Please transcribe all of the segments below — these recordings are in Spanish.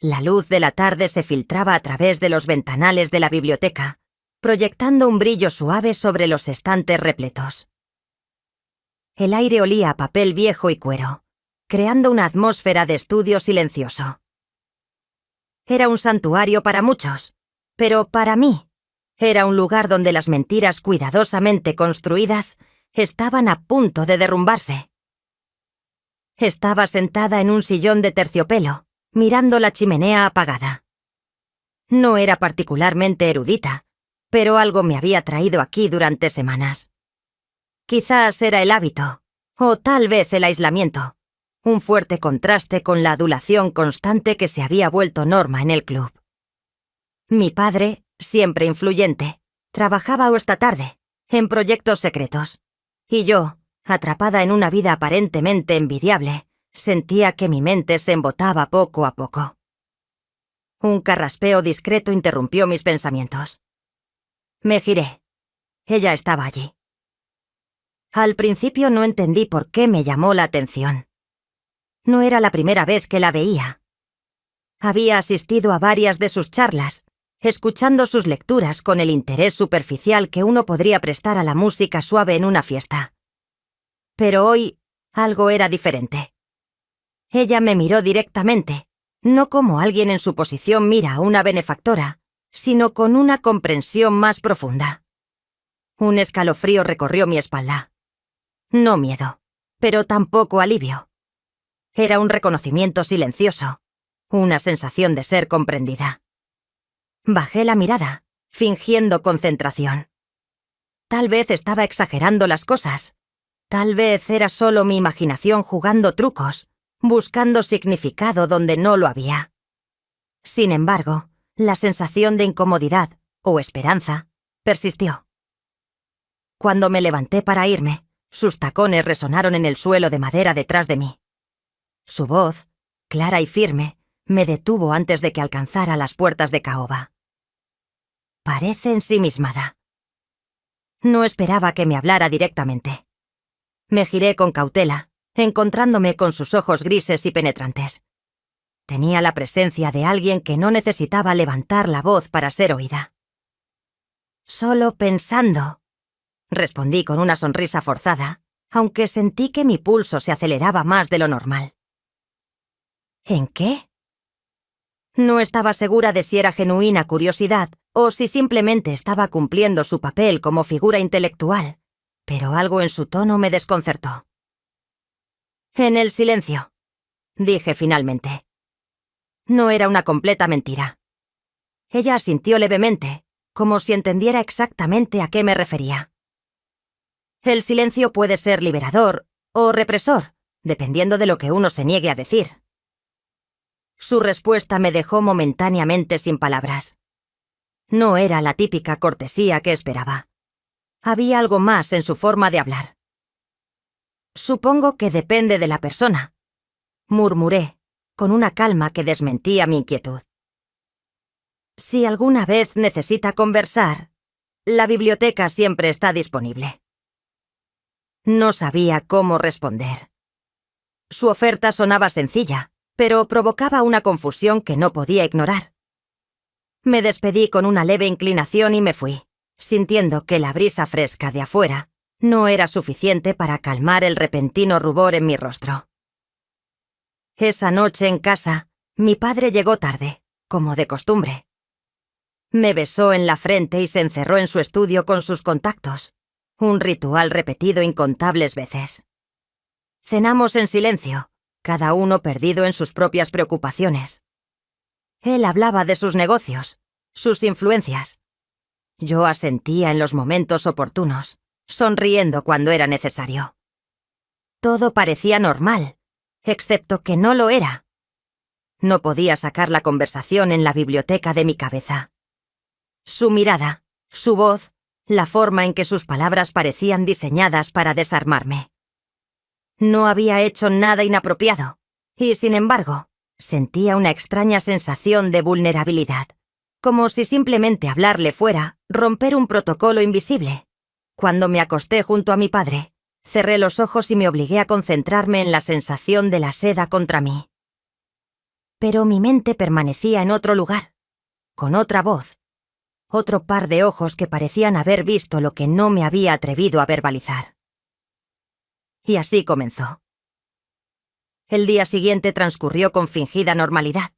La luz de la tarde se filtraba a través de los ventanales de la biblioteca, proyectando un brillo suave sobre los estantes repletos. El aire olía a papel viejo y cuero, creando una atmósfera de estudio silencioso. Era un santuario para muchos, pero para mí era un lugar donde las mentiras cuidadosamente construidas estaban a punto de derrumbarse. Estaba sentada en un sillón de terciopelo, mirando la chimenea apagada. No era particularmente erudita, pero algo me había traído aquí durante semanas. Quizás era el hábito, o tal vez el aislamiento, un fuerte contraste con la adulación constante que se había vuelto norma en el club. Mi padre, siempre influyente, trabajaba esta tarde, en proyectos secretos, y yo, atrapada en una vida aparentemente envidiable, sentía que mi mente se embotaba poco a poco. Un carraspeo discreto interrumpió mis pensamientos. Me giré. Ella estaba allí. Al principio no entendí por qué me llamó la atención. No era la primera vez que la veía. Había asistido a varias de sus charlas, escuchando sus lecturas con el interés superficial que uno podría prestar a la música suave en una fiesta. Pero hoy algo era diferente. Ella me miró directamente, no como alguien en su posición mira a una benefactora, sino con una comprensión más profunda. Un escalofrío recorrió mi espalda. No miedo, pero tampoco alivio. Era un reconocimiento silencioso, una sensación de ser comprendida. Bajé la mirada, fingiendo concentración. Tal vez estaba exagerando las cosas. Tal vez era solo mi imaginación jugando trucos, buscando significado donde no lo había. Sin embargo, la sensación de incomodidad, o esperanza, persistió. Cuando me levanté para irme, sus tacones resonaron en el suelo de madera detrás de mí. Su voz, clara y firme, me detuvo antes de que alcanzara las puertas de caoba. Parece ensimismada. No esperaba que me hablara directamente. Me giré con cautela, encontrándome con sus ojos grises y penetrantes. Tenía la presencia de alguien que no necesitaba levantar la voz para ser oída. «Solo pensando», respondí con una sonrisa forzada, aunque sentí que mi pulso se aceleraba más de lo normal. ¿En qué? No estaba segura de si era genuina curiosidad o si simplemente estaba cumpliendo su papel como figura intelectual, pero algo en su tono me desconcertó. «En el silencio», dije finalmente. No era una completa mentira. Ella asintió levemente, como si entendiera exactamente a qué me refería. El silencio puede ser liberador o represor, dependiendo de lo que uno se niegue a decir. Su respuesta me dejó momentáneamente sin palabras. No era la típica cortesía que esperaba. Había algo más en su forma de hablar. «Supongo que depende de la persona», murmuré, con una calma que desmentía mi inquietud. «Si alguna vez necesita conversar, la biblioteca siempre está disponible». No sabía cómo responder. Su oferta sonaba sencilla, pero provocaba una confusión que no podía ignorar. Me despedí con una leve inclinación y me fui, sintiendo que la brisa fresca de afuera no era suficiente para calmar el repentino rubor en mi rostro. Esa noche en casa, mi padre llegó tarde, como de costumbre. Me besó en la frente y se encerró en su estudio con sus contactos, un ritual repetido incontables veces. Cenamos en silencio, cada uno perdido en sus propias preocupaciones. Él hablaba de sus negocios, sus influencias. Yo asentía en los momentos oportunos, sonriendo cuando era necesario. Todo parecía normal, excepto que no lo era. No podía sacar la conversación en la biblioteca de mi cabeza. Su mirada, su voz, la forma en que sus palabras parecían diseñadas para desarmarme. No había hecho nada inapropiado, y sin embargo, sentía una extraña sensación de vulnerabilidad, como si simplemente hablarle fuera romper un protocolo invisible. Cuando me acosté junto a mi padre, cerré los ojos y me obligué a concentrarme en la sensación de la seda contra mí. pero mi mente permanecía en otro lugar, con otra voz, otro par de ojos que parecían haber visto lo que no me había atrevido a verbalizar. Y así comenzó. El día siguiente transcurrió con fingida normalidad.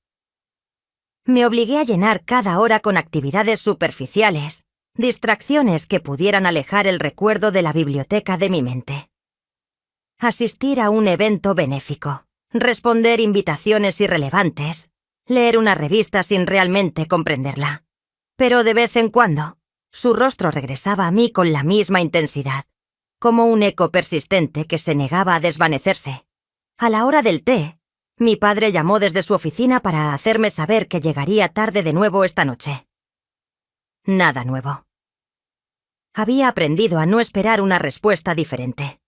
Me obligué a llenar cada hora con actividades superficiales, distracciones que pudieran alejar el recuerdo de la biblioteca de mi mente. Asistir a un evento benéfico, responder invitaciones irrelevantes, leer una revista sin realmente comprenderla. Pero de vez en cuando, su rostro regresaba a mí con la misma intensidad, como un eco persistente que se negaba a desvanecerse. A la hora del té, mi padre llamó desde su oficina para hacerme saber que llegaría tarde de nuevo esta noche. Nada nuevo. Había aprendido a no esperar una respuesta diferente.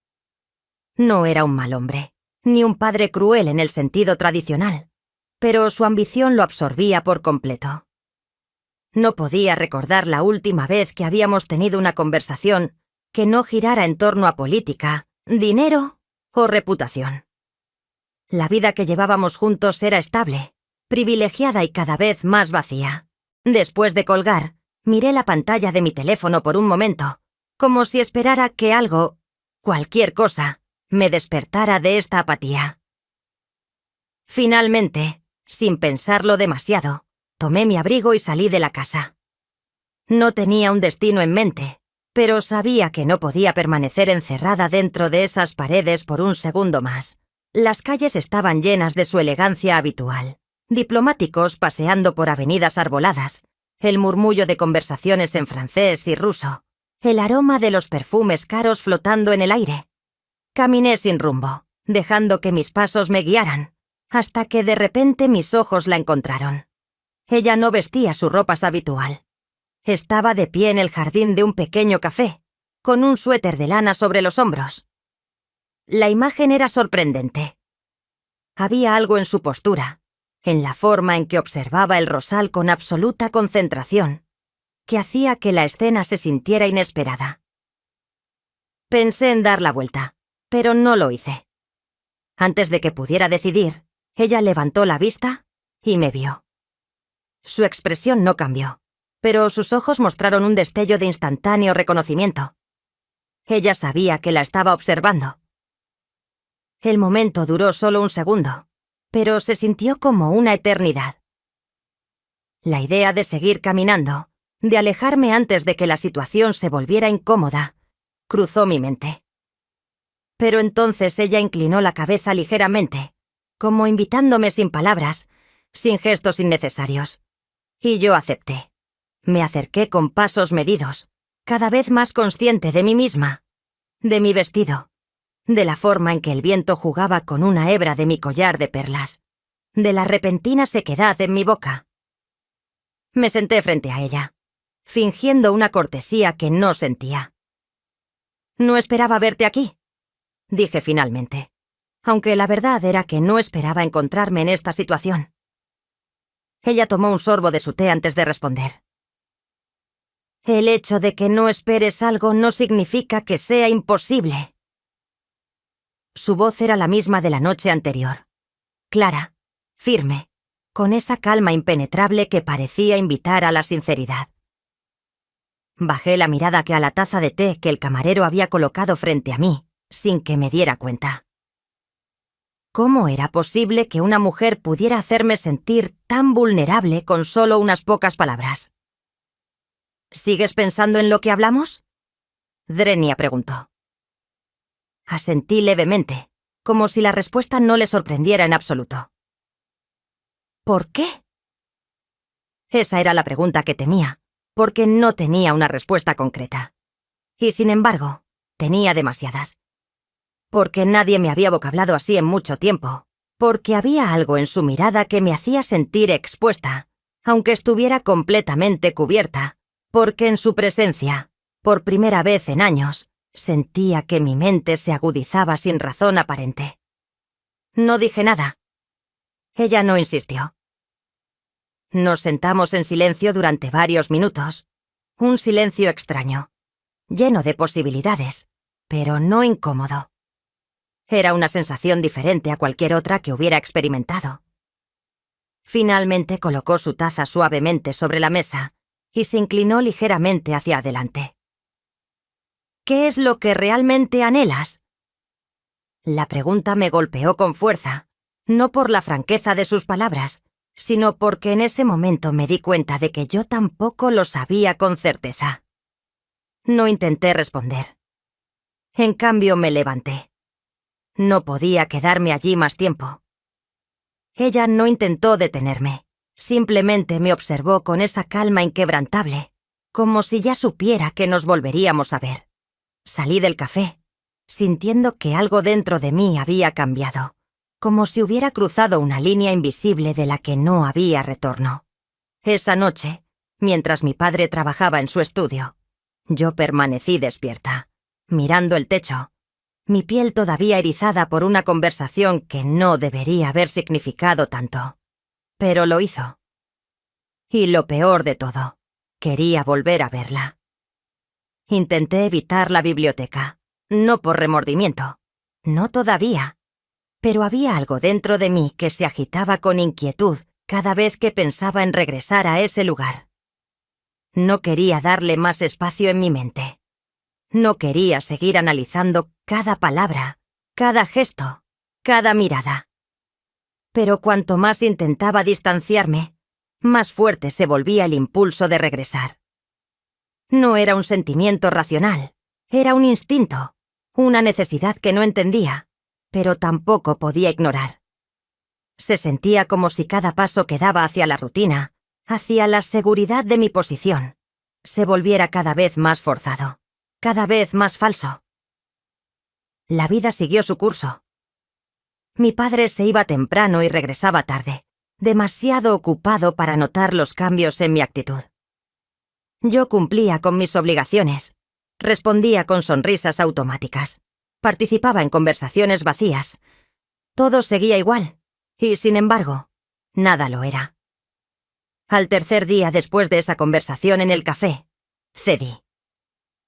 No era un mal hombre, ni un padre cruel en el sentido tradicional, pero su ambición lo absorbía por completo. No podía recordar la última vez que habíamos tenido una conversación que no girara en torno a política, dinero o reputación. La vida que llevábamos juntos era estable, privilegiada y cada vez más vacía. Después de colgar, miré la pantalla de mi teléfono por un momento, como si esperara que algo, cualquier cosa, me despertara de esta apatía. Finalmente, sin pensarlo demasiado, tomé mi abrigo y salí de la casa. No tenía un destino en mente, pero sabía que no podía permanecer encerrada dentro de esas paredes por un segundo más. Las calles estaban llenas de su elegancia habitual. Diplomáticos paseando por avenidas arboladas, el murmullo de conversaciones en francés y ruso, el aroma de los perfumes caros flotando en el aire. Caminé sin rumbo, dejando que mis pasos me guiaran, hasta que de repente mis ojos la encontraron. Ella no vestía su ropa habitual. Estaba de pie en el jardín de un pequeño café, con un suéter de lana sobre los hombros. La imagen era sorprendente. Había algo en su postura, en la forma en que observaba el rosal con absoluta concentración, que hacía que la escena se sintiera inesperada. Pensé en dar la vuelta, pero no lo hice. Antes de que pudiera decidir, ella levantó la vista y me vio. Su expresión no cambió, pero sus ojos mostraron un destello de instantáneo reconocimiento. Ella sabía que la estaba observando. El momento duró solo un segundo, pero se sintió como una eternidad. La idea de seguir caminando, de alejarme antes de que la situación se volviera incómoda, cruzó mi mente. Pero entonces ella inclinó la cabeza ligeramente, como invitándome sin palabras, sin gestos innecesarios. Y yo acepté. Me acerqué con pasos medidos, cada vez más consciente de mí misma, de mi vestido, de la forma en que el viento jugaba con una hebra de mi collar de perlas, de la repentina sequedad en mi boca. Me senté frente a ella, fingiendo una cortesía que no sentía. «No esperaba verte aquí», dije finalmente, aunque la verdad era que no esperaba encontrarme en esta situación. Ella tomó un sorbo de su té antes de responder. «El hecho de que no esperes algo no significa que sea imposible». Su voz era la misma de la noche anterior, clara, firme, con esa calma impenetrable que parecía invitar a la sinceridad. Bajé la mirada a la taza de té que el camarero había colocado frente a mí, sin que me diera cuenta. ¿Cómo era posible que una mujer pudiera hacerme sentir tan vulnerable con solo unas pocas palabras? ¿Sigues pensando en lo que hablamos?, Drenia preguntó. Asentí levemente, como si la respuesta no le sorprendiera en absoluto. ¿Por qué? Esa era la pregunta que temía, porque no tenía una respuesta concreta. Y sin embargo, tenía demasiadas. Porque nadie me había vocablado así en mucho tiempo. Porque había algo en su mirada que me hacía sentir expuesta, aunque estuviera completamente cubierta. Porque en su presencia, por primera vez en años, sentía que mi mente se agudizaba sin razón aparente. No dije nada. Ella no insistió. Nos sentamos en silencio durante varios minutos. Un silencio extraño, lleno de posibilidades, pero no incómodo. Era una sensación diferente a cualquier otra que hubiera experimentado. Finalmente colocó su taza suavemente sobre la mesa y se inclinó ligeramente hacia adelante. ¿Qué es lo que realmente anhelas? La pregunta me golpeó con fuerza, no por la franqueza de sus palabras, sino porque en ese momento me di cuenta de que yo tampoco lo sabía con certeza. No intenté responder. En cambio, me levanté. No podía quedarme allí más tiempo. Ella no intentó detenerme, simplemente me observó con esa calma inquebrantable, como si ya supiera que nos volveríamos a ver. Salí del café, sintiendo que algo dentro de mí había cambiado, como si hubiera cruzado una línea invisible de la que no había retorno. Esa noche, mientras mi padre trabajaba en su estudio, yo permanecí despierta, mirando el techo, mi piel todavía erizada por una conversación que no debería haber significado tanto. Pero lo hizo. Y lo peor de todo, quería volver a verla. Intenté evitar la biblioteca, no por remordimiento, no todavía, pero había algo dentro de mí que se agitaba con inquietud cada vez que pensaba en regresar a ese lugar. No quería darle más espacio en mi mente. No quería seguir analizando cada palabra, cada gesto, cada mirada. Pero cuanto más intentaba distanciarme, más fuerte se volvía el impulso de regresar. No era un sentimiento racional, era un instinto, una necesidad que no entendía, pero tampoco podía ignorar. Se sentía como si cada paso que daba hacia la rutina, hacia la seguridad de mi posición, se volviera cada vez más forzado, cada vez más falso. La vida siguió su curso. Mi padre se iba temprano y regresaba tarde, demasiado ocupado para notar los cambios en mi actitud. Yo cumplía con mis obligaciones, respondía con sonrisas automáticas, participaba en conversaciones vacías. Todo seguía igual, y sin embargo, nada lo era. Al tercer día después de esa conversación en el café, cedí.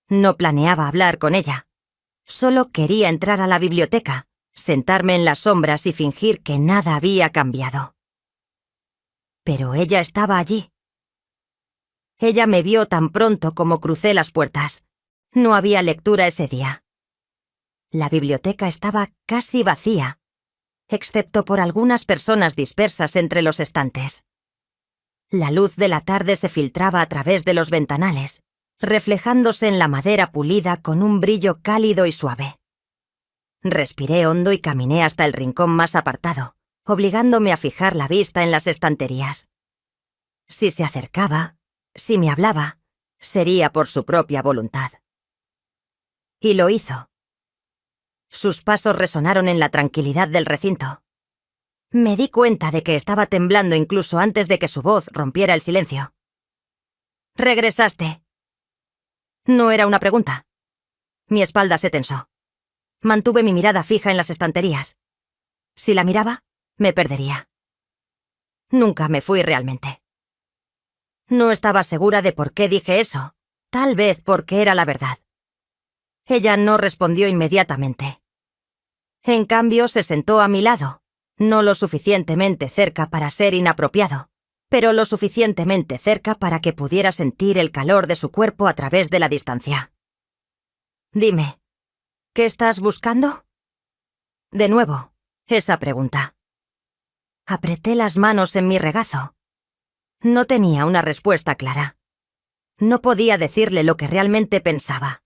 No planeaba hablar con ella. Solo quería entrar a la biblioteca, sentarme en las sombras y fingir que nada había cambiado. Pero ella estaba allí. Ella me vio tan pronto como crucé las puertas. No había lectura ese día. La biblioteca estaba casi vacía, excepto por algunas personas dispersas entre los estantes. La luz de la tarde se filtraba a través de los ventanales, reflejándose en la madera pulida con un brillo cálido y suave. Respiré hondo y caminé hasta el rincón más apartado, obligándome a fijar la vista en las estanterías. Si se acercaba, si me hablaba, sería por su propia voluntad. Y lo hizo. Sus pasos resonaron en la tranquilidad del recinto. Me di cuenta de que estaba temblando incluso antes de que su voz rompiera el silencio. «¿Regresaste?» No era una pregunta. Mi espalda se tensó. Mantuve mi mirada fija en las estanterías. Si la miraba, me perdería. Nunca me fui realmente. No estaba segura de por qué dije eso, tal vez porque era la verdad. Ella no respondió inmediatamente. En cambio, se sentó a mi lado, no lo suficientemente cerca para ser inapropiado, pero lo suficientemente cerca para que pudiera sentir el calor de su cuerpo a través de la distancia. «Dime, ¿qué estás buscando?» De nuevo, esa pregunta. Apreté las manos en mi regazo. No tenía una respuesta clara. No podía decirle lo que realmente pensaba.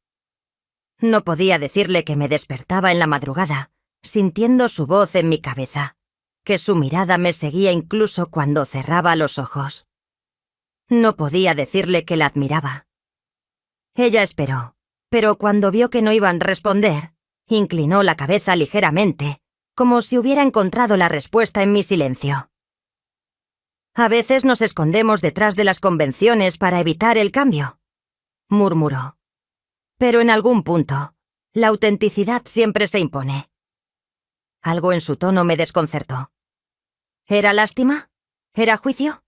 No podía decirle que me despertaba en la madrugada, sintiendo su voz en mi cabeza, que su mirada me seguía incluso cuando cerraba los ojos. No podía decirle que la admiraba. Ella esperó, pero cuando vio que no iban a responder, inclinó la cabeza ligeramente, como si hubiera encontrado la respuesta en mi silencio. «A veces nos escondemos detrás de las convenciones para evitar el cambio», murmuró. «Pero en algún punto, la autenticidad siempre se impone». Algo en su tono me desconcertó. ¿Era lástima? ¿Era juicio?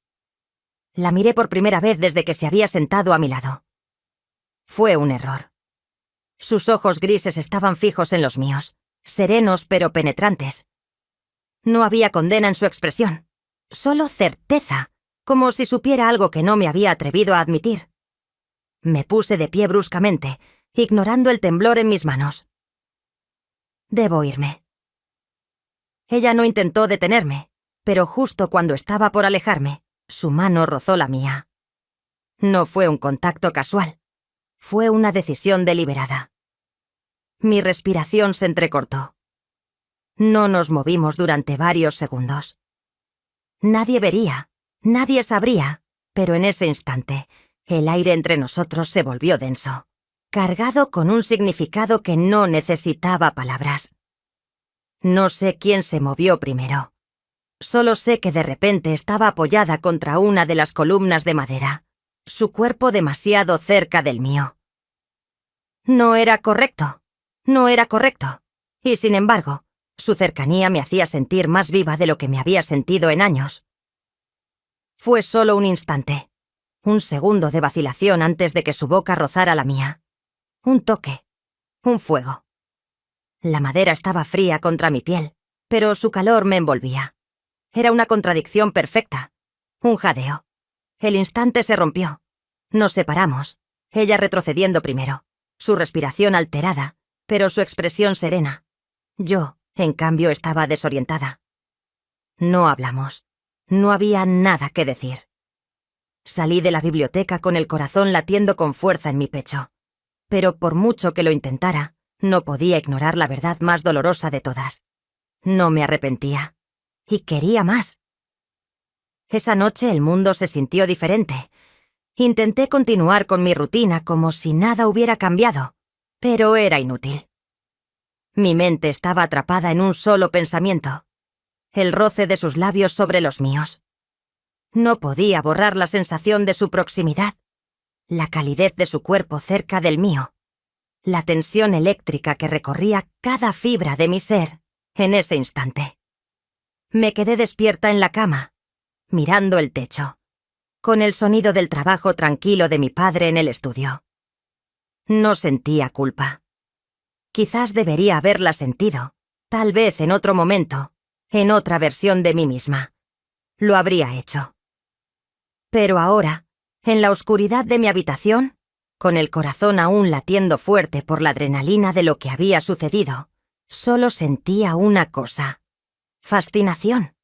La miré por primera vez desde que se había sentado a mi lado. Fue un error. Sus ojos grises estaban fijos en los míos, serenos pero penetrantes. No había condena en su expresión, solo certeza, como si supiera algo que no me había atrevido a admitir. Me puse de pie bruscamente, ignorando el temblor en mis manos. Debo irme. Ella no intentó detenerme, pero justo cuando estaba por alejarme, su mano rozó la mía. No fue un contacto casual, fue una decisión deliberada. Mi respiración se entrecortó. No nos movimos durante varios segundos. Nadie vería, nadie sabría, pero en ese instante, el aire entre nosotros se volvió denso, cargado con un significado que no necesitaba palabras. No sé quién se movió primero. Solo sé que de repente estaba apoyada contra una de las columnas de madera, su cuerpo demasiado cerca del mío. No era correcto, y sin embargo, su cercanía me hacía sentir más viva de lo que me había sentido en años. Fue solo un instante, un segundo de vacilación antes de que su boca rozara la mía. Un toque, un fuego. La madera estaba fría contra mi piel, pero su calor me envolvía. Era una contradicción perfecta, un jadeo. El instante se rompió. Nos separamos, ella retrocediendo primero, su respiración alterada, pero su expresión serena. Yo, en cambio, estaba desorientada. No hablamos. No había nada que decir. Salí de la biblioteca con el corazón latiendo con fuerza en mi pecho. Pero por mucho que lo intentara, no podía ignorar la verdad más dolorosa de todas. No me arrepentía. Y quería más. Esa noche el mundo se sintió diferente. Intenté continuar con mi rutina como si nada hubiera cambiado, pero era inútil. Mi mente estaba atrapada en un solo pensamiento: el roce de sus labios sobre los míos. No podía borrar la sensación de su proximidad, la calidez de su cuerpo cerca del mío, la tensión eléctrica que recorría cada fibra de mi ser en ese instante. Me quedé despierta en la cama, mirando el techo, con el sonido del trabajo tranquilo de mi padre en el estudio. No sentía culpa. Quizás debería haberla sentido, tal vez en otro momento, en otra versión de mí misma. Lo habría hecho. Pero ahora, en la oscuridad de mi habitación, con el corazón aún latiendo fuerte por la adrenalina de lo que había sucedido, solo sentía una cosa: fascinación.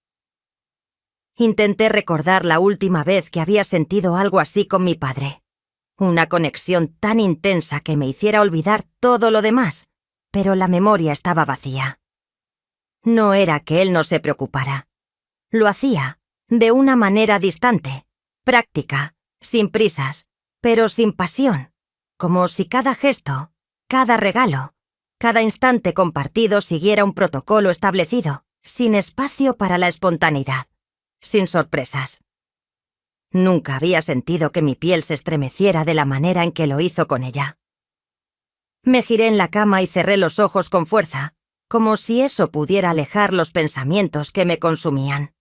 Intenté recordar la última vez que había sentido algo así con mi padre. Una conexión tan intensa que me hiciera olvidar todo lo demás, pero la memoria estaba vacía. No era que él no se preocupara. Lo hacía, de una manera distante, práctica, sin prisas, pero sin pasión, como si cada gesto, cada regalo, cada instante compartido siguiera un protocolo establecido, sin espacio para la espontaneidad, sin sorpresas. Nunca había sentido que mi piel se estremeciera de la manera en que lo hizo con ella. Me giré en la cama y cerré los ojos con fuerza, como si eso pudiera alejar los pensamientos que me consumían.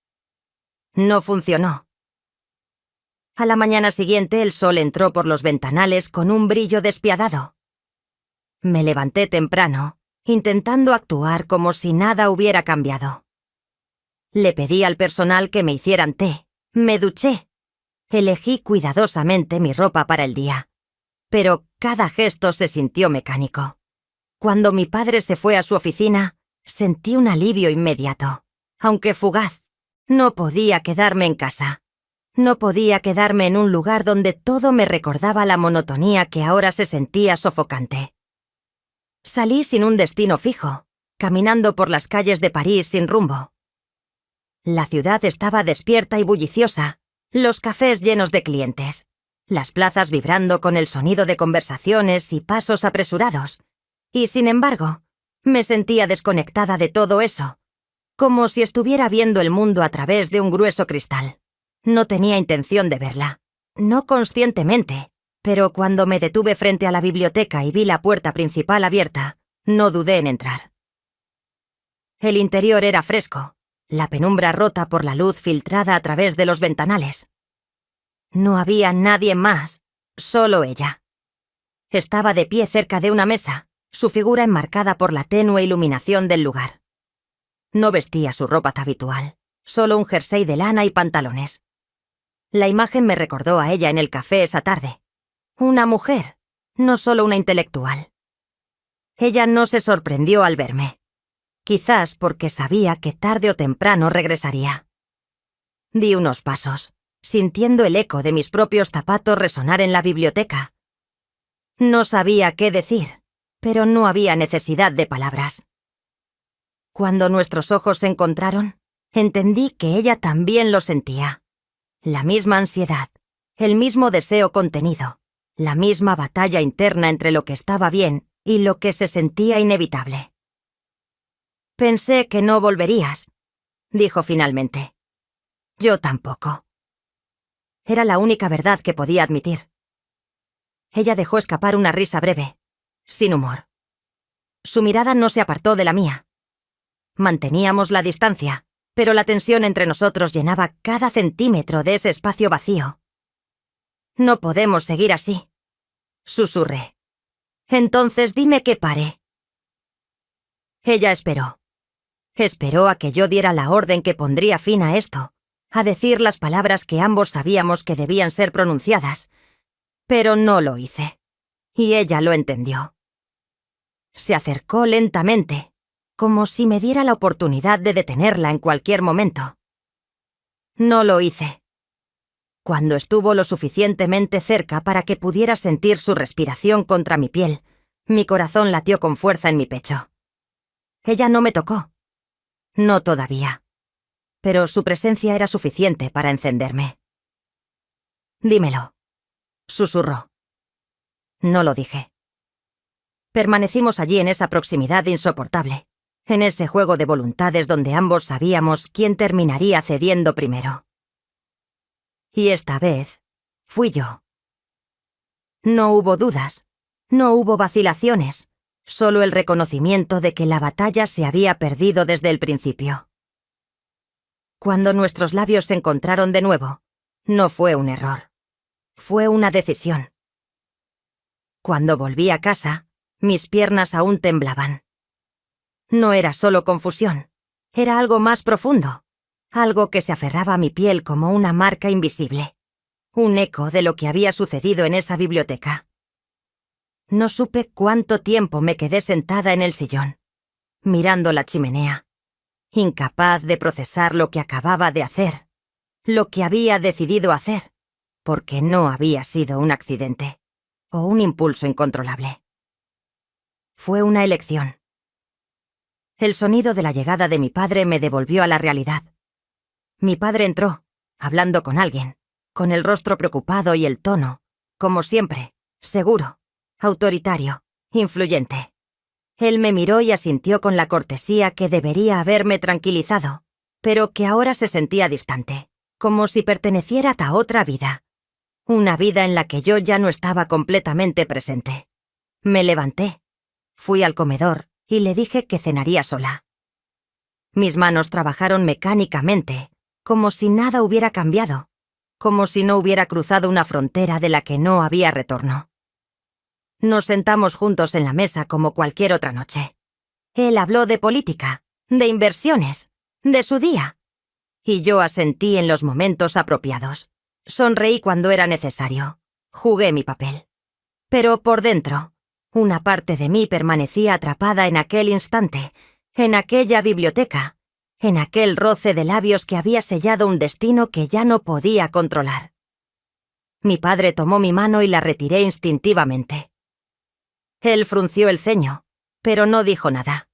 No funcionó. A la mañana siguiente el sol entró por los ventanales con un brillo despiadado. Me levanté temprano, intentando actuar como si nada hubiera cambiado. Le pedí al personal que me hicieran té, me duché. Elegí cuidadosamente mi ropa para el día, pero cada gesto se sintió mecánico. Cuando mi padre se fue a su oficina, sentí un alivio inmediato, aunque fugaz. No podía quedarme en casa. No podía quedarme en un lugar donde todo me recordaba la monotonía que ahora se sentía sofocante. Salí sin un destino fijo, caminando por las calles de París sin rumbo. La ciudad estaba despierta y bulliciosa, los cafés llenos de clientes, las plazas vibrando con el sonido de conversaciones y pasos apresurados. Y sin embargo, me sentía desconectada de todo eso, como si estuviera viendo el mundo a través de un grueso cristal. No tenía intención de verla, no conscientemente, pero cuando me detuve frente a la biblioteca y vi la puerta principal abierta, no dudé en entrar. El interior era fresco, la penumbra rota por la luz filtrada a través de los ventanales. No había nadie más, solo ella. Estaba de pie cerca de una mesa, su figura enmarcada por la tenue iluminación del lugar. No vestía su ropa habitual, solo un jersey de lana y pantalones. La imagen me recordó a ella en el café esa tarde. Una mujer, no solo una intelectual. Ella no se sorprendió al verme. Quizás porque sabía que tarde o temprano regresaría. Di unos pasos, sintiendo el eco de mis propios zapatos resonar en la biblioteca. No sabía qué decir, pero no había necesidad de palabras. Cuando nuestros ojos se encontraron, entendí que ella también lo sentía. La misma ansiedad, el mismo deseo contenido, la misma batalla interna entre lo que estaba bien y lo que se sentía inevitable. «Pensé que no volverías», dijo finalmente. «Yo tampoco». Era la única verdad que podía admitir. Ella dejó escapar una risa breve, sin humor. Su mirada no se apartó de la mía. Manteníamos la distancia, pero la tensión entre nosotros llenaba cada centímetro de ese espacio vacío. «No podemos seguir así», susurré. «Entonces dime que pare». Ella esperó. Esperó a que yo diera la orden que pondría fin a esto, a decir las palabras que ambos sabíamos que debían ser pronunciadas, pero no lo hice, y ella lo entendió. Se acercó lentamente, como si me diera la oportunidad de detenerla en cualquier momento. No lo hice. Cuando estuvo lo suficientemente cerca para que pudiera sentir su respiración contra mi piel, mi corazón latió con fuerza en mi pecho. Ella no me tocó. No todavía. Pero su presencia era suficiente para encenderme. «Dímelo», susurró. No lo dije. Permanecimos allí en esa proximidad insoportable, en ese juego de voluntades donde ambos sabíamos quién terminaría cediendo primero. Y esta vez fui yo. No hubo dudas, no hubo vacilaciones, solo el reconocimiento de que la batalla se había perdido desde el principio. Cuando nuestros labios se encontraron de nuevo, no fue un error, fue una decisión. Cuando volví a casa, mis piernas aún temblaban. No era solo confusión, era algo más profundo, algo que se aferraba a mi piel como una marca invisible, un eco de lo que había sucedido en esa biblioteca. No supe cuánto tiempo me quedé sentada en el sillón, mirando la chimenea, incapaz de procesar lo que acababa de hacer, lo que había decidido hacer, porque no había sido un accidente o un impulso incontrolable. Fue una elección. El sonido de la llegada de mi padre me devolvió a la realidad. Mi padre entró, hablando con alguien, con el rostro preocupado y el tono, como siempre, seguro, autoritario, influyente. Él me miró y asintió con la cortesía que debería haberme tranquilizado, pero que ahora se sentía distante, como si perteneciera a otra vida, una vida en la que yo ya no estaba completamente presente. Me levanté, fui al comedor y le dije que cenaría sola. Mis manos trabajaron mecánicamente, como si nada hubiera cambiado, como si no hubiera cruzado una frontera de la que no había retorno. Nos sentamos juntos en la mesa como cualquier otra noche. Él habló de política, de inversiones, de su día. Y yo asentí en los momentos apropiados. Sonreí cuando era necesario. Jugué mi papel. Pero por dentro, una parte de mí permanecía atrapada en aquel instante, en aquella biblioteca, en aquel roce de labios que había sellado un destino que ya no podía controlar. Mi padre tomó mi mano y la retiré instintivamente. Él frunció el ceño, pero no dijo nada.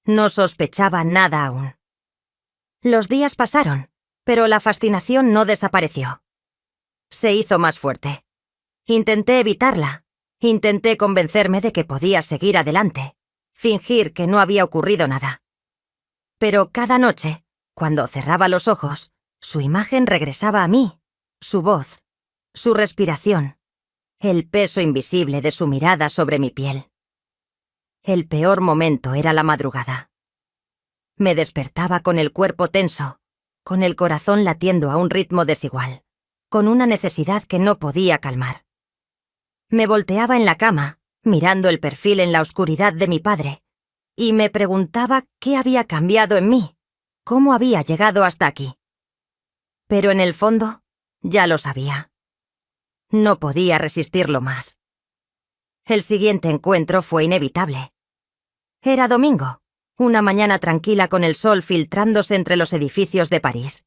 No sospechaba nada aún. Los días pasaron, pero la fascinación no desapareció. Se hizo más fuerte. Intenté evitarla. Intenté convencerme de que podía seguir adelante, fingir que no había ocurrido nada. Pero cada noche, cuando cerraba los ojos, su imagen regresaba a mí, su voz, su respiración, el peso invisible de su mirada sobre mi piel. El peor momento era la madrugada. Me despertaba con el cuerpo tenso, con el corazón latiendo a un ritmo desigual, con una necesidad que no podía calmar. Me volteaba en la cama, mirando el perfil en la oscuridad de mi padre, y me preguntaba qué había cambiado en mí, cómo había llegado hasta aquí. Pero en el fondo, ya lo sabía. No podía resistirlo más. El siguiente encuentro fue inevitable. Era domingo, una mañana tranquila con el sol filtrándose entre los edificios de París.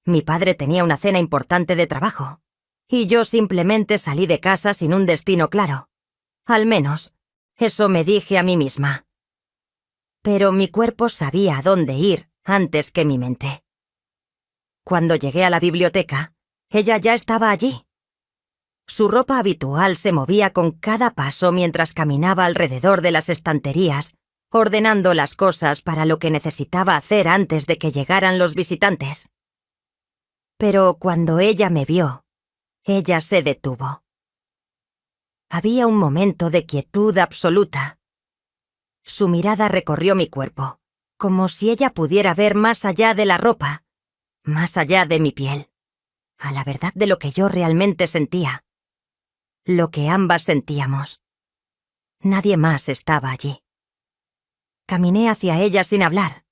Mi padre tenía una cena importante de trabajo, y yo simplemente salí de casa sin un destino claro. Al menos, eso me dije a mí misma. Pero mi cuerpo sabía a dónde ir antes que mi mente. Cuando llegué a la biblioteca, ella ya estaba allí. Su ropa habitual se movía con cada paso mientras caminaba alrededor de las estanterías, ordenando las cosas para lo que necesitaba hacer antes de que llegaran los visitantes. Pero cuando ella me vio, ella se detuvo. Había un momento de quietud absoluta. Su mirada recorrió mi cuerpo, como si ella pudiera ver más allá de la ropa, más allá de mi piel, a la verdad de lo que yo realmente sentía, lo que ambas sentíamos. Nadie más estaba allí. Caminé hacia ella sin hablar.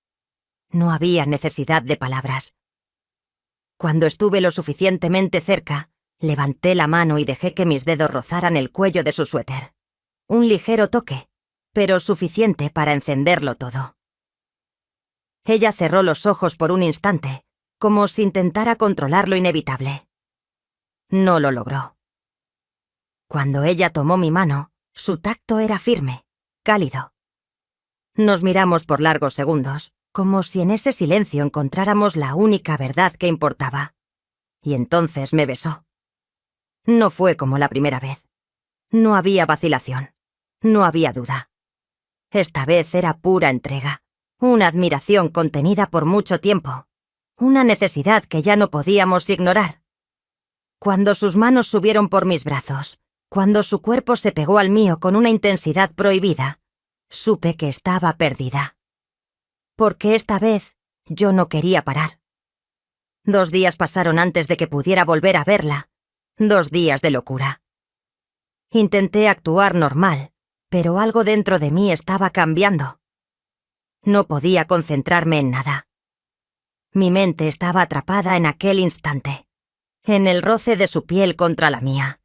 No había necesidad de palabras. Cuando estuve lo suficientemente cerca, levanté la mano y dejé que mis dedos rozaran el cuello de su suéter. Un ligero toque, pero suficiente para encenderlo todo. Ella cerró los ojos por un instante, como si intentara controlar lo inevitable. No lo logró. Cuando ella tomó mi mano, su tacto era firme, cálido. Nos miramos por largos segundos, como si en ese silencio encontráramos la única verdad que importaba. Y entonces me besó. No fue como la primera vez. No había vacilación. No había duda. Esta vez era pura entrega, una admiración contenida por mucho tiempo, una necesidad que ya no podíamos ignorar. Cuando sus manos subieron por mis brazos, cuando su cuerpo se pegó al mío con una intensidad prohibida, supe que estaba perdida. Porque esta vez yo no quería parar. 2 días pasaron antes de que pudiera volver a verla. 2 días de locura. Intenté actuar normal, pero algo dentro de mí estaba cambiando. No podía concentrarme en nada. Mi mente estaba atrapada en aquel instante, en el roce de su piel contra la mía,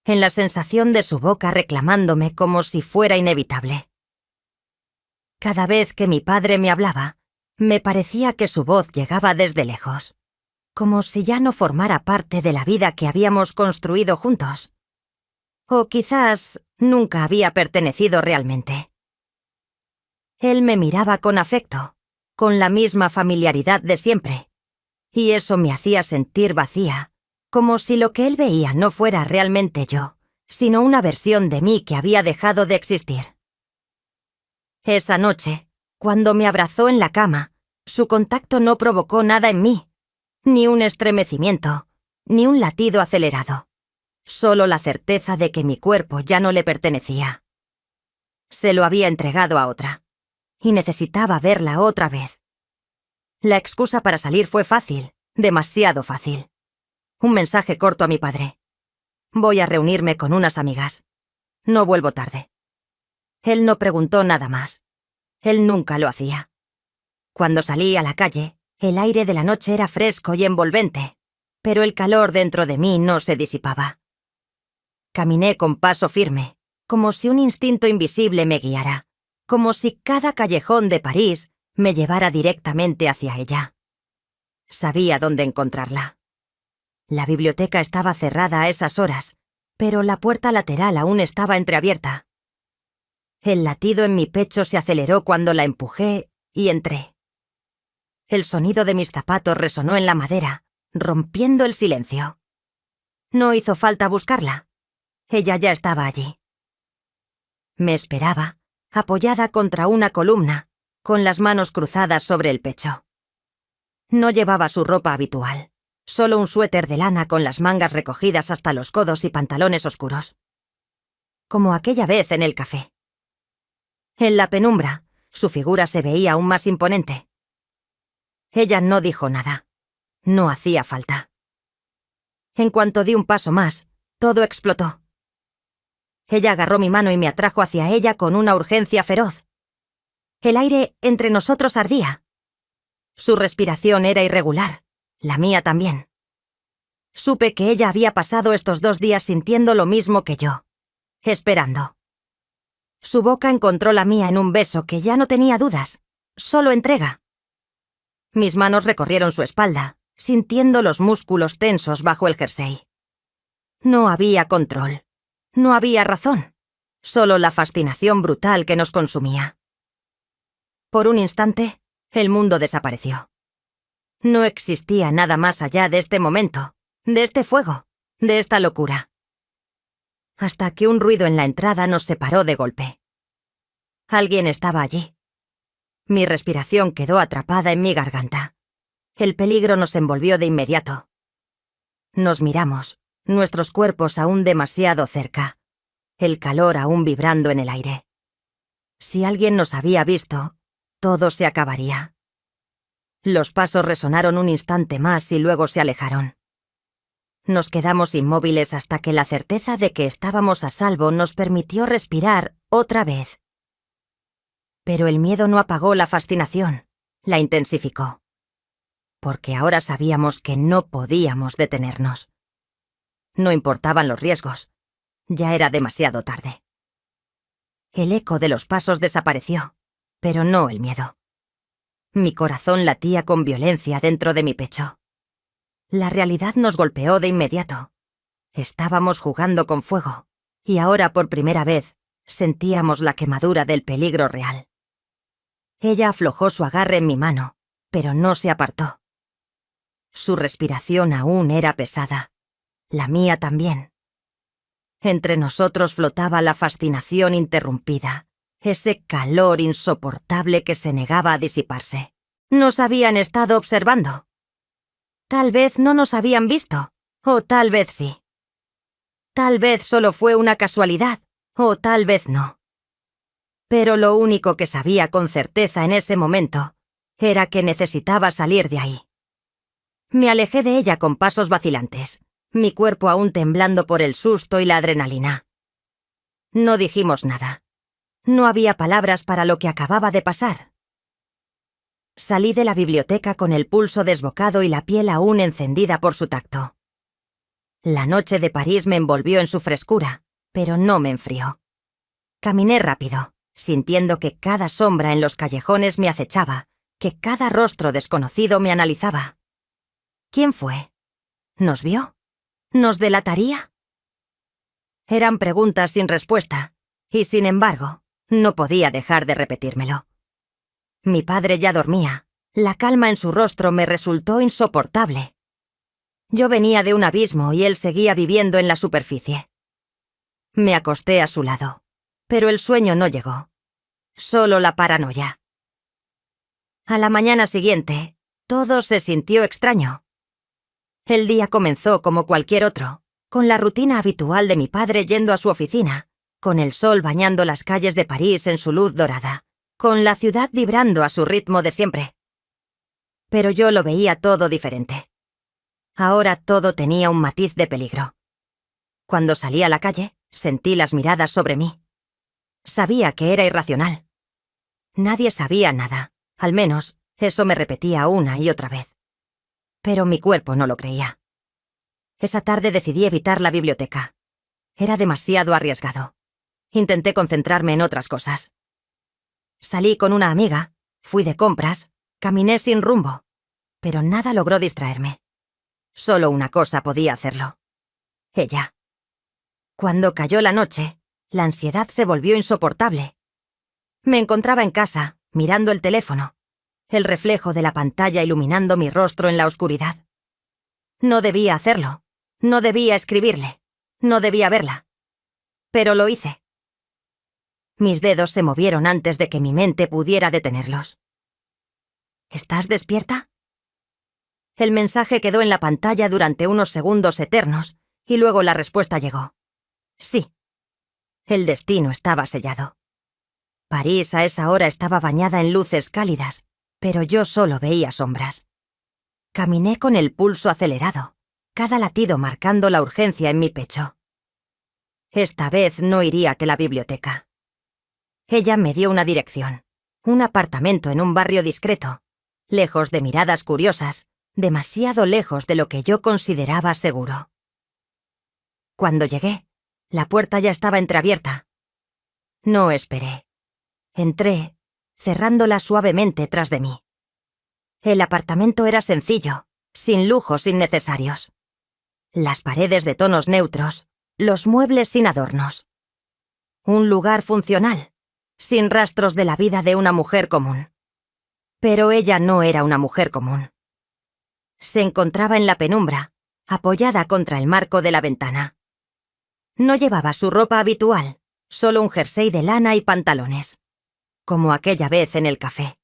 en la sensación de su boca reclamándome como si fuera inevitable. Cada vez que mi padre me hablaba, me parecía que su voz llegaba desde lejos, como si ya no formara parte de la vida que habíamos construido juntos. O quizás nunca había pertenecido realmente. Él me miraba con afecto, con la misma familiaridad de siempre, y eso me hacía sentir vacía, como si lo que él veía no fuera realmente yo, sino una versión de mí que había dejado de existir. Esa noche, cuando me abrazó en la cama, su contacto no provocó nada en mí, ni un estremecimiento, ni un latido acelerado, solo la certeza de que mi cuerpo ya no le pertenecía. Se lo había entregado a otra, y necesitaba verla otra vez. La excusa para salir fue fácil, demasiado fácil. Un mensaje corto a mi padre. Voy a reunirme con unas amigas. No vuelvo tarde. Él no preguntó nada más. Él nunca lo hacía. Cuando salí a la calle, el aire de la noche era fresco y envolvente, pero el calor dentro de mí no se disipaba. Caminé con paso firme, como si un instinto invisible me guiara, como si cada callejón de París me llevara directamente hacia ella. Sabía dónde encontrarla. La biblioteca estaba cerrada a esas horas, pero la puerta lateral aún estaba entreabierta. El latido en mi pecho se aceleró cuando la empujé y entré. El sonido de mis zapatos resonó en la madera, rompiendo el silencio. No hizo falta buscarla. Ella ya estaba allí. Me esperaba, apoyada contra una columna, con las manos cruzadas sobre el pecho. No llevaba su ropa habitual, solo un suéter de lana con las mangas recogidas hasta los codos y pantalones oscuros. Como aquella vez en el café. En la penumbra, su figura se veía aún más imponente. Ella no dijo nada. No hacía falta. En cuanto di un paso más, todo explotó. Ella agarró mi mano y me atrajo hacia ella con una urgencia feroz. El aire entre nosotros ardía. Su respiración era irregular, la mía también. Supe que ella había pasado estos 2 días sintiendo lo mismo que yo, esperando. Su boca encontró la mía en un beso que ya no tenía dudas, solo entrega. Mis manos recorrieron su espalda, sintiendo los músculos tensos bajo el jersey. No había control, no había razón, solo la fascinación brutal que nos consumía. Por un instante, el mundo desapareció. No existía nada más allá de este momento, de este fuego, de esta locura. Hasta que un ruido en la entrada nos separó de golpe. Alguien estaba allí. Mi respiración quedó atrapada en mi garganta. El peligro nos envolvió de inmediato. Nos miramos, nuestros cuerpos aún demasiado cerca, el calor aún vibrando en el aire. Si alguien nos había visto, todo se acabaría. Los pasos resonaron un instante más y luego se alejaron. Nos quedamos inmóviles hasta que la certeza de que estábamos a salvo nos permitió respirar otra vez. Pero el miedo no apagó la fascinación, la intensificó. Porque ahora sabíamos que no podíamos detenernos. No importaban los riesgos, ya era demasiado tarde. El eco de los pasos desapareció, pero no el miedo. Mi corazón latía con violencia dentro de mi pecho. La realidad nos golpeó de inmediato. Estábamos jugando con fuego, y ahora por primera vez sentíamos la quemadura del peligro real. Ella aflojó su agarre en mi mano, pero no se apartó. Su respiración aún era pesada, la mía también. Entre nosotros flotaba la fascinación interrumpida, ese calor insoportable que se negaba a disiparse. Nos habían estado observando. Tal vez no nos habían visto, o tal vez sí. Tal vez solo fue una casualidad, o tal vez no. Pero lo único que sabía con certeza en ese momento era que necesitaba salir de ahí. Me alejé de ella con pasos vacilantes, mi cuerpo aún temblando por el susto y la adrenalina. No dijimos nada. No había palabras para lo que acababa de pasar. Salí de la biblioteca con el pulso desbocado y la piel aún encendida por su tacto. La noche de París me envolvió en su frescura, pero no me enfrió. Caminé rápido, sintiendo que cada sombra en los callejones me acechaba, que cada rostro desconocido me analizaba. ¿Quién fue? ¿Nos vio? ¿Nos delataría? Eran preguntas sin respuesta, y sin embargo, no podía dejar de repetírmelo. Mi padre ya dormía. La calma en su rostro me resultó insoportable. Yo venía de un abismo y él seguía viviendo en la superficie. Me acosté a su lado, pero el sueño no llegó. Solo la paranoia. A la mañana siguiente, todo se sintió extraño. El día comenzó como cualquier otro, con la rutina habitual de mi padre yendo a su oficina, con el sol bañando las calles de París en su luz dorada, con la ciudad vibrando a su ritmo de siempre. Pero yo lo veía todo diferente. Ahora todo tenía un matiz de peligro. Cuando salí a la calle, sentí las miradas sobre mí. Sabía que era irracional. Nadie sabía nada, al menos eso me repetía una y otra vez. Pero mi cuerpo no lo creía. Esa tarde decidí evitar la biblioteca. Era demasiado arriesgado. Intenté concentrarme en otras cosas. Salí con una amiga, fui de compras, caminé sin rumbo, pero nada logró distraerme. Solo una cosa podía hacerlo. Ella. Cuando cayó la noche, la ansiedad se volvió insoportable. Me encontraba en casa, mirando el teléfono, el reflejo de la pantalla iluminando mi rostro en la oscuridad. No debía hacerlo, no debía escribirle, no debía verla. Pero lo hice. Mis dedos se movieron antes de que mi mente pudiera detenerlos. ¿Estás despierta? El mensaje quedó en la pantalla durante unos segundos eternos, y luego la respuesta llegó. Sí. El destino estaba sellado. París a esa hora estaba bañada en luces cálidas, pero yo solo veía sombras. Caminé con el pulso acelerado, cada latido marcando la urgencia en mi pecho. Esta vez no iría que la biblioteca. Ella me dio una dirección, un apartamento en un barrio discreto, lejos de miradas curiosas, demasiado lejos de lo que yo consideraba seguro. Cuando llegué, la puerta ya estaba entreabierta. No esperé. Entré, cerrándola suavemente tras de mí. El apartamento era sencillo, sin lujos innecesarios. Las paredes de tonos neutros, los muebles sin adornos. Un lugar funcional, sin rastros de la vida de una mujer común. Pero ella no era una mujer común. Se encontraba en la penumbra, apoyada contra el marco de la ventana. No llevaba su ropa habitual, solo un jersey de lana y pantalones, como aquella vez en el café.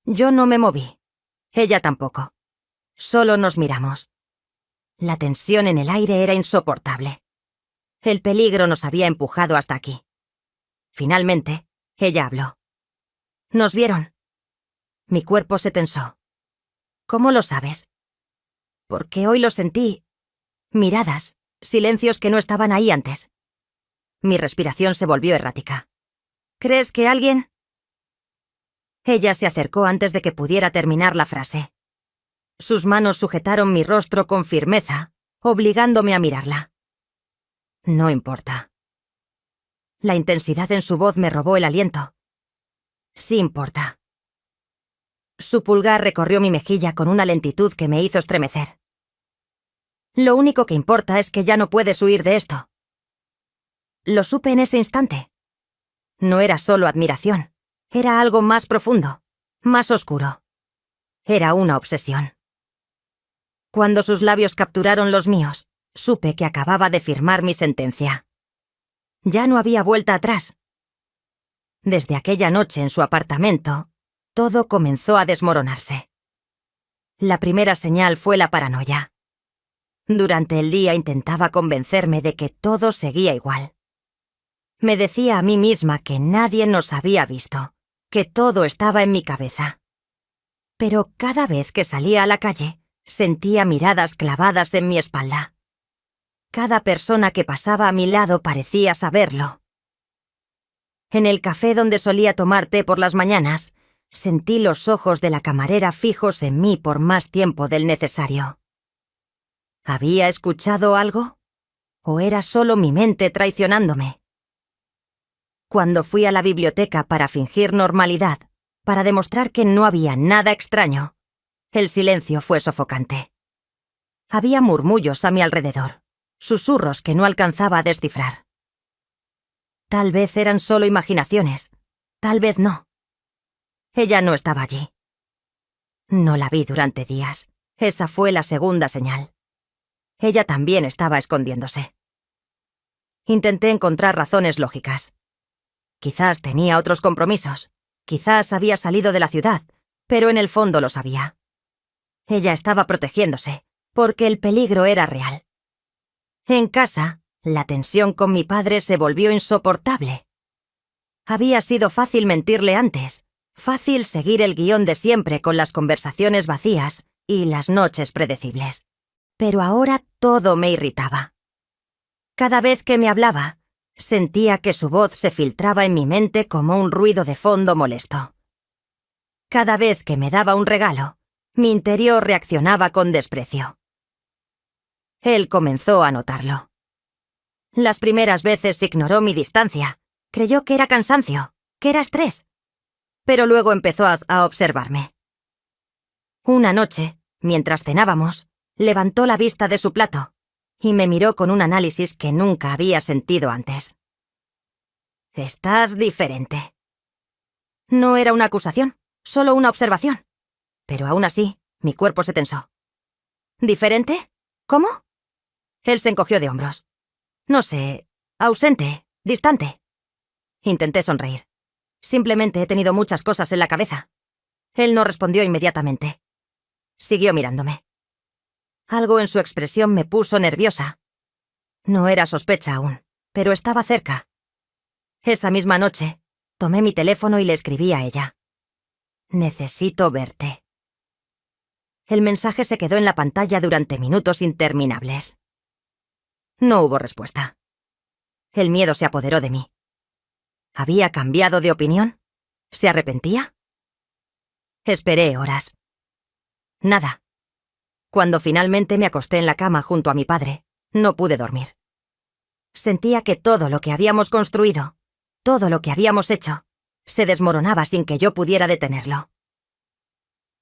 Yo no me moví, ella tampoco. Solo nos miramos. La tensión en el aire era insoportable. El peligro nos había empujado hasta aquí. Finalmente, ella habló. ¿Nos vieron? Mi cuerpo se tensó. ¿Cómo lo sabes? Porque hoy lo sentí. Miradas, silencios que no estaban ahí antes. Mi respiración se volvió errática. ¿Crees que alguien...? Ella se acercó antes de que pudiera terminar la frase. Sus manos sujetaron mi rostro con firmeza, obligándome a mirarla. No importa. La intensidad en su voz me robó el aliento. Sí importa. Su pulgar recorrió mi mejilla con una lentitud que me hizo estremecer. Lo único que importa es que ya no puedes huir de esto. Lo supe en ese instante. No era solo admiración, era algo más profundo, más oscuro. Era una obsesión. Cuando sus labios capturaron los míos, supe que acababa de firmar mi sentencia. Ya no había vuelta atrás. Desde aquella noche en su apartamento, todo comenzó a desmoronarse. La primera señal fue la paranoia. Durante el día intentaba convencerme de que todo seguía igual. Me decía a mí misma que nadie nos había visto, que todo estaba en mi cabeza. Pero cada vez que salía a la calle, sentía miradas clavadas en mi espalda. Cada persona que pasaba a mi lado parecía saberlo. En el café donde solía tomar té por las mañanas, sentí los ojos de la camarera fijos en mí por más tiempo del necesario. ¿Había escuchado algo? ¿O era solo mi mente traicionándome? Cuando fui a la biblioteca para fingir normalidad, para demostrar que no había nada extraño, el silencio fue sofocante. Había murmullos a mi alrededor, susurros que no alcanzaba a descifrar. Tal vez eran solo imaginaciones, tal vez no. Ella no estaba allí. No la vi durante días. Esa fue la segunda señal. Ella también estaba escondiéndose. Intenté encontrar razones lógicas. Quizás tenía otros compromisos. Quizás había salido de la ciudad, pero en el fondo lo sabía. Ella estaba protegiéndose, porque el peligro era real. En casa, la tensión con mi padre se volvió insoportable. Había sido fácil mentirle antes, fácil seguir el guión de siempre con las conversaciones vacías y las noches predecibles. Pero ahora todo me irritaba. Cada vez que me hablaba, sentía que su voz se filtraba en mi mente como un ruido de fondo molesto. Cada vez que me daba un regalo, mi interior reaccionaba con desprecio. Él comenzó a notarlo. Las primeras veces ignoró mi distancia, creyó que era cansancio, que era estrés. Pero luego empezó a observarme. Una noche, mientras cenábamos, levantó la vista de su plato y me miró con un análisis que nunca había sentido antes. «Estás diferente». No era una acusación, solo una observación. Pero aún así, mi cuerpo se tensó. ¿Diferente? ¿Cómo? Él se encogió de hombros. No sé, ausente, distante. Intenté sonreír. Simplemente he tenido muchas cosas en la cabeza. Él no respondió inmediatamente. Siguió mirándome. Algo en su expresión me puso nerviosa. No era sospecha aún, pero estaba cerca. Esa misma noche, tomé mi teléfono y le escribí a ella. «Necesito verte». El mensaje se quedó en la pantalla durante minutos interminables. No hubo respuesta. El miedo se apoderó de mí. ¿Había cambiado de opinión? ¿Se arrepentía? Esperé horas. Nada. Cuando finalmente me acosté en la cama junto a mi padre, no pude dormir. Sentía que todo lo que habíamos construido, todo lo que habíamos hecho, se desmoronaba sin que yo pudiera detenerlo.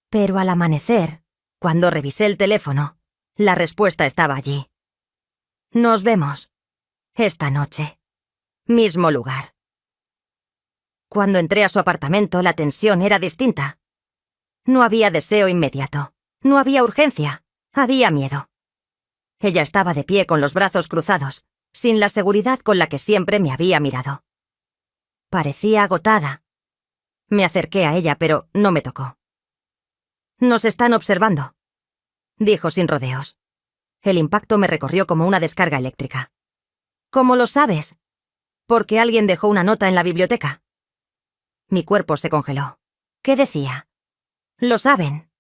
Pero al amanecer, cuando revisé el teléfono, la respuesta estaba allí. Nos vemos. Esta noche. Mismo lugar. Cuando entré a su apartamento, la tensión era distinta. No había deseo inmediato. No había urgencia. Había miedo. Ella estaba de pie con los brazos cruzados, sin la seguridad con la que siempre me había mirado. Parecía agotada. Me acerqué a ella, pero no me tocó. Nos están observando, dijo sin rodeos. El impacto me recorrió como una descarga eléctrica. ¿Cómo lo sabes? Porque alguien dejó una nota en la biblioteca. Mi cuerpo se congeló. ¿Qué decía? Lo saben.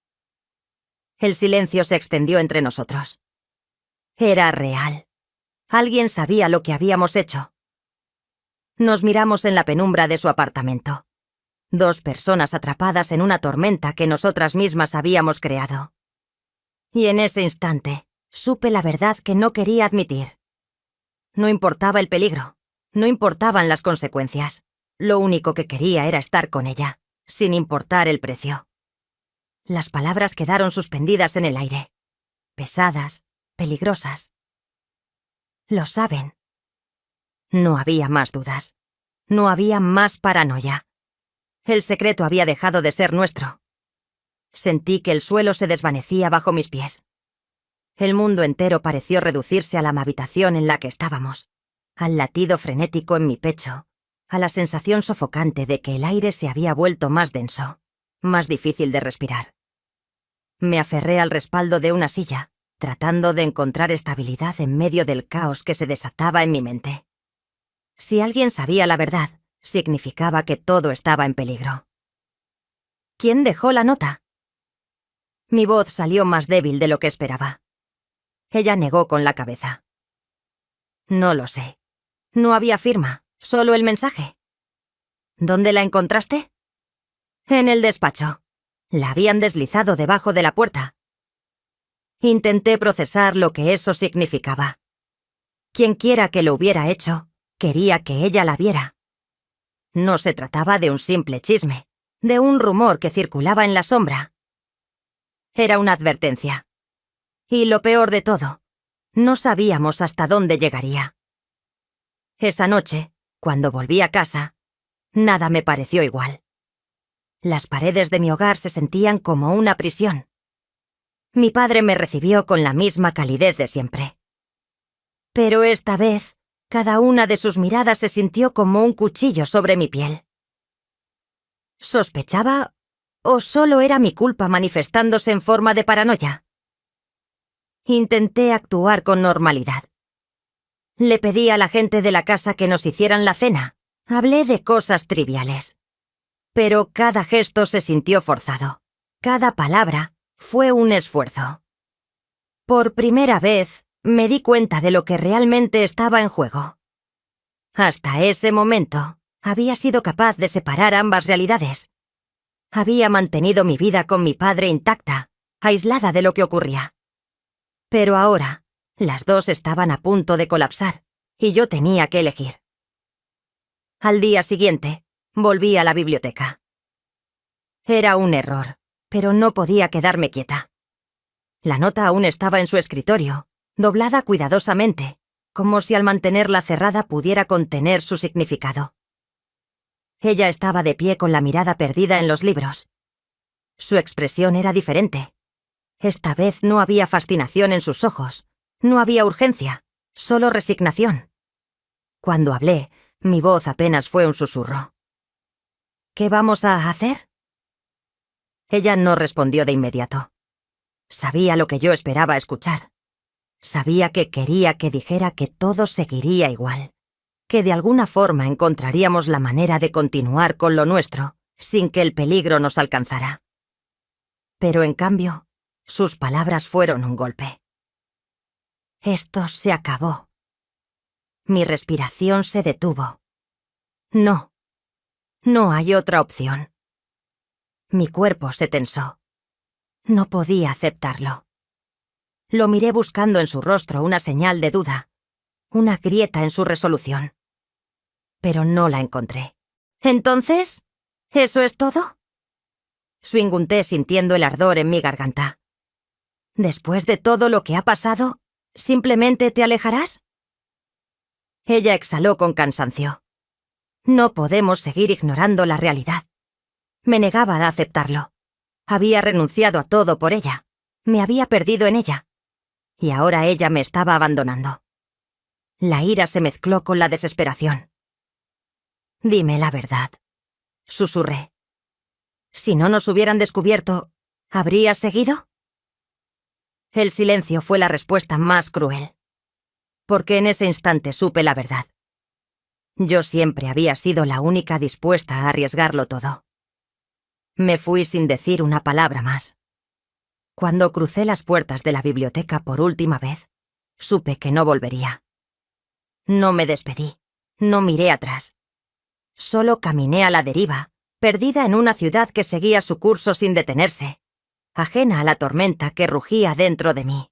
El silencio se extendió entre nosotros. Era real. Alguien sabía lo que habíamos hecho. Nos miramos en la penumbra de su apartamento. 2 personas atrapadas en una tormenta que nosotras mismas habíamos creado. Y en ese instante, supe la verdad que no quería admitir. No importaba el peligro, no importaban las consecuencias. Lo único que quería era estar con ella, sin importar el precio. Las palabras quedaron suspendidas en el aire, pesadas, peligrosas. Lo saben. No había más dudas. No había más paranoia. El secreto había dejado de ser nuestro. Sentí que el suelo se desvanecía bajo mis pies. El mundo entero pareció reducirse a la habitación en la que estábamos, al latido frenético en mi pecho, a la sensación sofocante de que el aire se había vuelto más denso, más difícil de respirar. Me aferré al respaldo de una silla, tratando de encontrar estabilidad en medio del caos que se desataba en mi mente. Si alguien sabía la verdad, significaba que todo estaba en peligro. ¿Quién dejó la nota? Mi voz salió más débil de lo que esperaba. Ella negó con la cabeza. No lo sé. No había firma, solo el mensaje. ¿Dónde la encontraste? En el despacho. La habían deslizado debajo de la puerta. Intenté procesar lo que eso significaba. Quienquiera que lo hubiera hecho, quería que ella la viera. No se trataba de un simple chisme, de un rumor que circulaba en la sombra. Era una advertencia. Y lo peor de todo, no sabíamos hasta dónde llegaría. Esa noche, cuando volví a casa, nada me pareció igual. Las paredes de mi hogar se sentían como una prisión. Mi padre me recibió con la misma calidez de siempre. Pero esta vez, cada una de sus miradas se sintió como un cuchillo sobre mi piel. ¿Sospechaba o solo era mi culpa manifestándose en forma de paranoia? Intenté actuar con normalidad. Le pedí a la gente de la casa que nos hicieran la cena. Hablé de cosas triviales. Pero cada gesto se sintió forzado. Cada palabra fue un esfuerzo. Por primera vez, me di cuenta de lo que realmente estaba en juego. Hasta ese momento, había sido capaz de separar ambas realidades. Había mantenido mi vida con mi padre intacta, aislada de lo que ocurría. Pero ahora, las dos estaban a punto de colapsar, y yo tenía que elegir. Al día siguiente, volví a la biblioteca. Era un error, pero no podía quedarme quieta. La nota aún estaba en su escritorio, doblada cuidadosamente, como si al mantenerla cerrada pudiera contener su significado. Ella estaba de pie con la mirada perdida en los libros. Su expresión era diferente. Esta vez no había fascinación en sus ojos, no había urgencia, solo resignación. Cuando hablé, mi voz apenas fue un susurro. ¿Qué vamos a hacer? Ella no respondió de inmediato. Sabía lo que yo esperaba escuchar. Sabía que quería que dijera que todo seguiría igual, que de alguna forma encontraríamos la manera de continuar con lo nuestro, sin que el peligro nos alcanzara. Pero en cambio, sus palabras fueron un golpe. Esto se acabó. Mi respiración se detuvo. No. No hay otra opción. Mi cuerpo se tensó. No podía aceptarlo. Lo miré buscando en su rostro una señal de duda, una grieta en su resolución. Pero no la encontré. ¿Entonces? ¿Eso es todo? Swingunté sintiendo el ardor en mi garganta. ¿Después de todo lo que ha pasado, simplemente te alejarás? Ella exhaló con cansancio. No podemos seguir ignorando la realidad. Me negaba a aceptarlo. Había renunciado a todo por ella. Me había perdido en ella. Y ahora ella me estaba abandonando. La ira se mezcló con la desesperación. Dime la verdad, susurré. Si no nos hubieran descubierto, ¿habrías seguido? El silencio fue la respuesta más cruel. Porque en ese instante supe la verdad. Yo siempre había sido la única dispuesta a arriesgarlo todo. Me fui sin decir una palabra más. Cuando crucé las puertas de la biblioteca por última vez, supe que no volvería. No me despedí, no miré atrás. Solo caminé a la deriva, perdida en una ciudad que seguía su curso sin detenerse, ajena a la tormenta que rugía dentro de mí.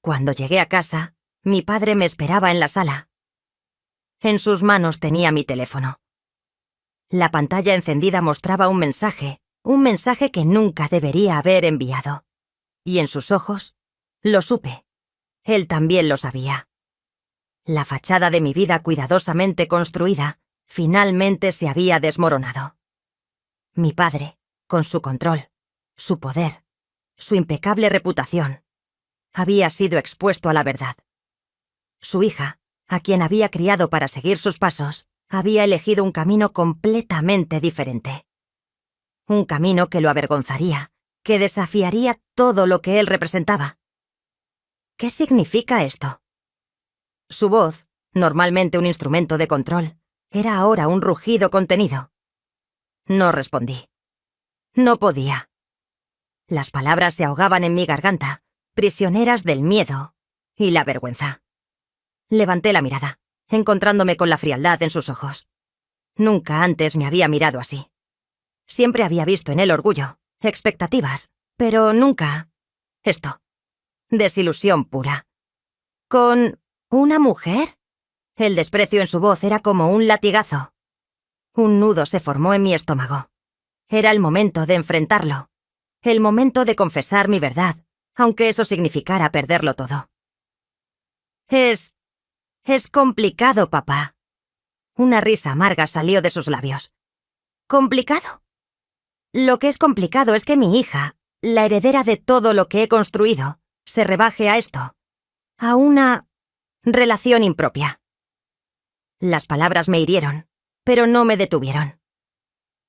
Cuando llegué a casa, mi padre me esperaba en la sala. En sus manos tenía mi teléfono. La pantalla encendida mostraba un mensaje que nunca debería haber enviado. Y en sus ojos, lo supe. Él también lo sabía. La fachada de mi vida cuidadosamente construida finalmente se había desmoronado. Mi padre, con su control, su poder, su impecable reputación, había sido expuesto a la verdad. Su hija, a quien había criado para seguir sus pasos, había elegido un camino completamente diferente. Un camino que lo avergonzaría, que desafiaría todo lo que él representaba. ¿Qué significa esto? Su voz, normalmente un instrumento de control, era ahora un rugido contenido. No respondí. No podía. Las palabras se ahogaban en mi garganta, prisioneras del miedo y la vergüenza. Levanté la mirada, encontrándome con la frialdad en sus ojos. Nunca antes me había mirado así. Siempre había visto en él orgullo, expectativas, pero nunca esto. Desilusión pura. ¿Con una mujer? El desprecio en su voz era como un latigazo. Un nudo se formó en mi estómago. Era el momento de enfrentarlo. El momento de confesar mi verdad, aunque eso significara perderlo todo. Es complicado, papá. Una risa amarga salió de sus labios. ¿Complicado? Lo que es complicado es que mi hija, la heredera de todo lo que he construido, se rebaje a esto. A una relación impropia. Las palabras me hirieron, pero no me detuvieron.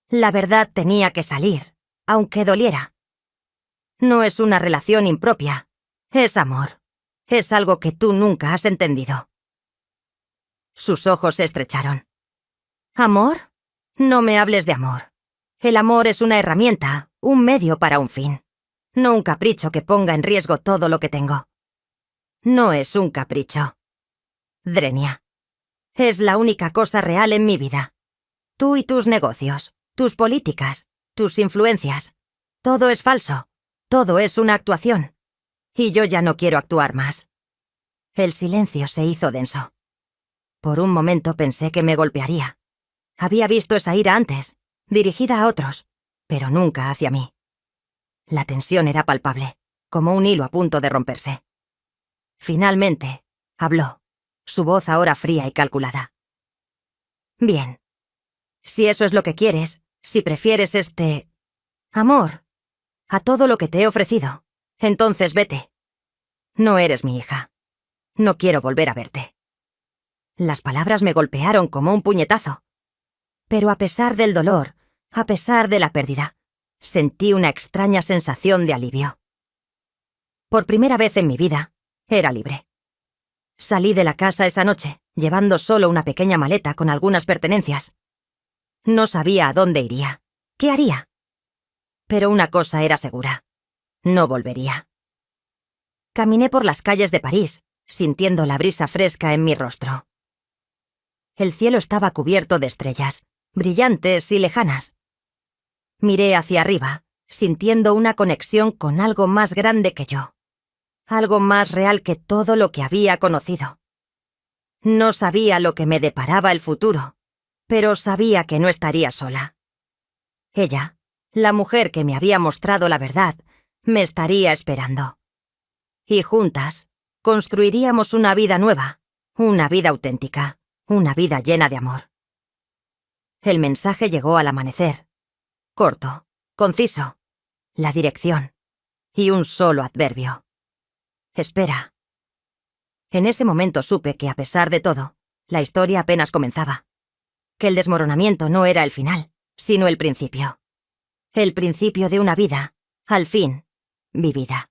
La verdad tenía que salir, aunque doliera. No es una relación impropia, es amor. Es algo que tú nunca has entendido. Sus ojos se estrecharon. ¿Amor? No me hables de amor. El amor es una herramienta, un medio para un fin. No un capricho que ponga en riesgo todo lo que tengo. No es un capricho. Drenia. Es la única cosa real en mi vida. Tú y tus negocios, tus políticas, tus influencias. Todo es falso. Todo es una actuación. Y yo ya no quiero actuar más. El silencio se hizo denso. Por un momento pensé que me golpearía. Había visto esa ira antes, dirigida a otros, pero nunca hacia mí. La tensión era palpable, como un hilo a punto de romperse. Finalmente, habló, su voz ahora fría y calculada. Bien. Si eso es lo que quieres, si prefieres este amor a todo lo que te he ofrecido, entonces vete. No eres mi hija. No quiero volver a verte. Las palabras me golpearon como un puñetazo. Pero a pesar del dolor, a pesar de la pérdida, sentí una extraña sensación de alivio. Por primera vez en mi vida, era libre. Salí de la casa esa noche, llevando solo una pequeña maleta con algunas pertenencias. No sabía a dónde iría, qué haría. Pero una cosa era segura, no volvería. Caminé por las calles de París, sintiendo la brisa fresca en mi rostro. El cielo estaba cubierto de estrellas, brillantes y lejanas. Miré hacia arriba, sintiendo una conexión con algo más grande que yo. Algo más real que todo lo que había conocido. No sabía lo que me deparaba el futuro, pero sabía que no estaría sola. Ella, la mujer que me había mostrado la verdad, me estaría esperando. Y juntas, construiríamos una vida nueva, una vida auténtica, una vida llena de amor. El mensaje llegó al amanecer. Corto, conciso, la dirección y un solo adverbio. Espera. En ese momento supe que, a pesar de todo, la historia apenas comenzaba. Que el desmoronamiento no era el final, sino el principio. El principio de una vida, al fin, vivida.